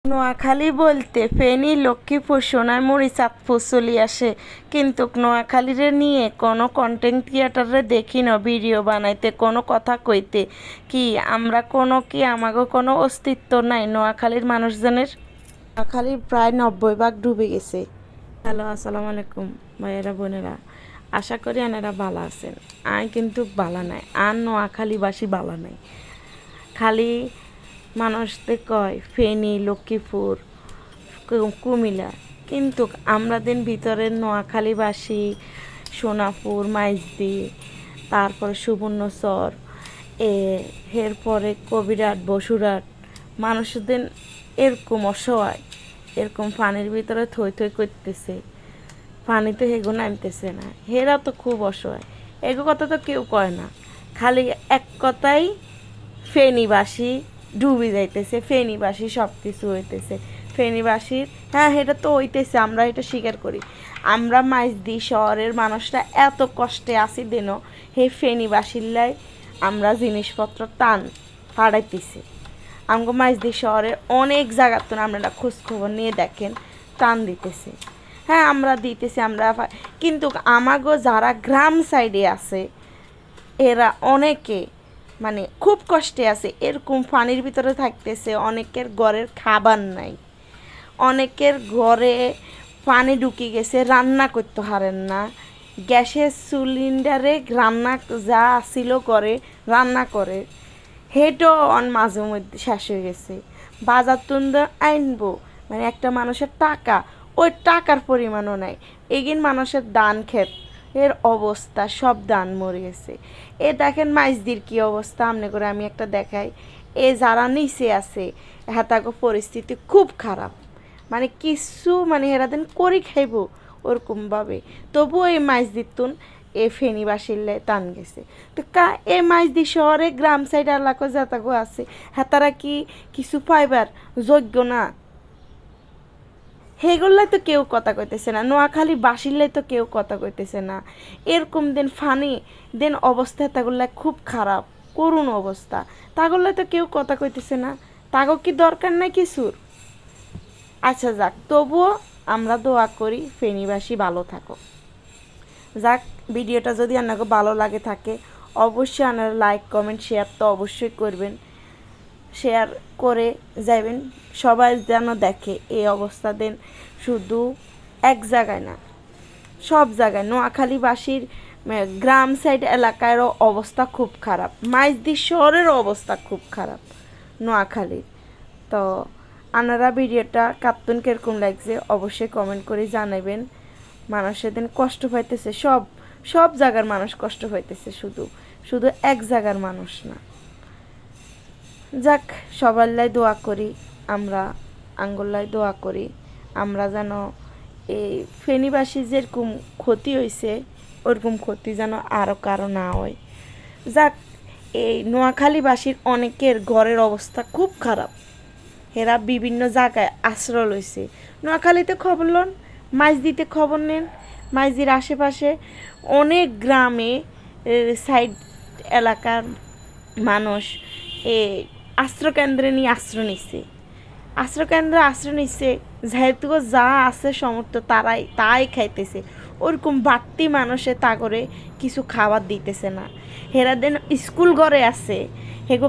নোয়াখালী বলতে ফেনী, লক্ষ্মীপুর, সোনাইমুড়ি, চাঁদপুর চলে আসে, কিন্তু নোয়াখালীরে নিয়ে কোনো কন্টেন্ট ক্রিয়েটারে দেখি না ভিডিও বানাইতে, কোনো কথা কইতে। কি আমরা কি আমাগো কোনো অস্তিত্ব নাই নোয়াখালীর মানুষজনের? নোয়াখালীর প্রায় 90% ডুবে গেছে। হ্যালো, আসসালামু আলাইকুম ভাইয়েরা বোনেরা, আশা করি আনারা ভালো আছেন। আয় কিন্তু বালা নাই, আর নোয়াখালীবাসী বালা নাই। খালি মানুষদের কয় ফেনী, লক্ষ্মীপুর, কুমিল্লা, কিন্তু আমরা দিন ভিতরে নোয়াখালীবাসী, সোনাপুর, মাইজদি, তারপরে সুবর্ণচর, এরপরে কবিরাট, বসুরাট, মানুষদের এরকম অসহায়, এরকম পানির ভিতরে থই থই করতেছে, পানিতে হেগো নামতেছে না, হেরা তো খুব অসহায়। এগো কথা তো কেউ কয় না, খালি এক কথাই ফেনীবাসী ডুবে যাইতেছে, ফেনীবাসী সব কিছু হইতেছে ফেনীবাসীর। হ্যাঁ, এটা তো হইতেছে, আমরা এটা স্বীকার করি। আমরা মাইজদি শহরের মানুষরা এত কষ্টে আছি দেন, হে ফেনীবাসীর লাই আমরা জিনিসপত্র টান পাড়াইতেছি। আমগো মাইজদি শহরে অনেক জায়গার তো আপনারা খোঁজখবর নিয়ে দেখেন, টান দিতেছে। হ্যাঁ, আমরা দিতেছি, আমরা, কিন্তু আমাগো যারা গ্রাম সাইডে আছে এরা অনেকে মানে খুব কষ্টে আছে, এরকম পানির ভিতরে থাকতেছে। অনেকের ঘরের খাবার নাই, অনেকের ঘরে পানি ঢুকে গেছে, রান্না করতে পারেন না। গ্যাসের সিলিন্ডারে রান্না যা ছিল করে রান্না করে, হেঁটেও মাঝে মধ্যে শেষ হয়ে গেছে। বাজার তুন্দ আনবো মানে একটা মানুষের টাকা, ওই টাকার পরিমাণও নাই। এগিন মানুষের ধান ক্ষেত এর অবস্থা, সব ধান মরে গেছে। এ দেখেন মাইজদির কি অবস্থা, আমনে করে আমি একটা দেখাই। এ যারা নিচে আছে হাতাগো পরিস্থিতি খুব খারাপ, মানে কিছু মানে এরা দিন করি খাইব ওরকমভাবে। তবুও এই মাইজদির তুন এ ফেনীবাসীর টান গেছে। তো এই মাইজদি শহরে গ্রাম সাইড এলাকা যাতাগো আছে, হাতারা কি কিছু পাইবার যোগ্য না? হেগুল্লাই তো কেউ কথা কইতেছে না, নোয়াখালী বাসিল্লাই তো কেউ কথা কইতেছে না। এরকম দিন ফানি দিন অবস্থা তাগুল্লাই খুব খারাপ, করুণ অবস্থা, তাগুল্লাই তো কেউ কথা কইতেছে না। তাগো কি দরকার নাই কিছুর? আচ্ছা যাক, তবুও আমরা দোয়া করি ফেনীবাসী ভালো থাকো। যাক, ভিডিওটা যদি আপনাকে ভালো লাগে থাকে অবশ্যই আপনারা লাইক, কমেন্ট, শেয়ার তো অবশ্যই করবেন। শেয়ার করে যাবেন, সবাই যেন দেখে এই অবস্থা দেন। শুধু এক জায়গায় না, সব জায়গায় নোয়াখালীবাসীর গ্রাম সাইড এলাকারও অবস্থা খুব খারাপ, মাইজদি শহরেরও অবস্থা খুব খারাপ নোয়াখালীর। তো আপনারা ভিডিওটা কার্টুন কীরকম লাগছে অবশ্যই কমেন্ট করে জানাবেন। মানুষ সেদিন কষ্ট পাইতেছে, সব সব জায়গার মানুষ কষ্ট পাইতেছে, শুধু শুধু এক জায়গার মানুষ না। যাক, সবাল্লাই দোয়া করি, আমরা আঙ্গুল্লাই দোয়া করি আমরা যেন এই ফেনীবাসী যেরকম ক্ষতি হয়েছে ওরকম ক্ষতি যেন আরও কারো না হয়। যাক, এই নোয়াখালীবাসীর অনেকের ঘরের অবস্থা খুব খারাপ, এরা বিভিন্ন জায়গায় আশ্রয় লইছে। নোয়াখালীতে খবর লন, মাইজদিতে খবর নেন, মাইজদির আশেপাশে অনেক গ্রামে সাইড এলাকার মানুষ আশ্রয়কেন্দ্রে নিয়ে আশ্রয় নিচ্ছে, আশ্রয়কেন্দ্রে আশ্রয় নিচ্ছে, যেহেতু যা আছে সমর্থ তাই খাইতেছে। ওরকম বাড়তি মানুষে তা করে কিছু খাবার দিতেছে না। হেরা দেন স্কুল ঘরে আছে, হেগো